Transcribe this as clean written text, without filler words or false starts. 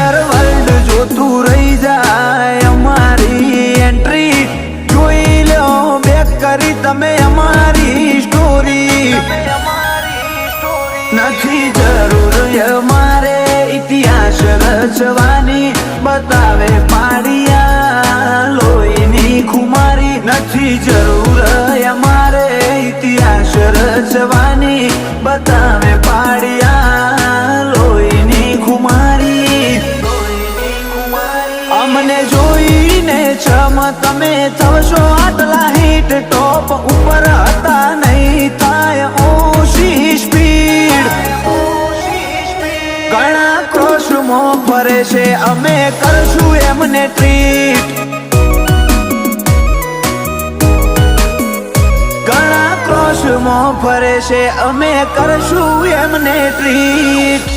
underworld જોતું રહી જાય અમારી એન્ટ્રી જોઈ લો બેક કરી તમે અમારી સ્ટોરી નથી જરૂર અમારે ઇતિહાસ રચવાની બતાવે પાડિયા લોહીની ખુમારી નથી જરૂર અમારે ઇતિહાસ રચવાની બતાવે પાડિયા લોહીની ખુમારી અમને જોઈને છમ તમે થશો આટલા હિટ ટોપ ઉપર હતા નહીં થાય ઓછી સ્પીડ ઘણા ક્રોશમાં ફરે છે અમે કરશું એમને ટ્રીટ ઘણા ક્રોશમાં ફરે છે અમે કરશું એમને ટ્રીટ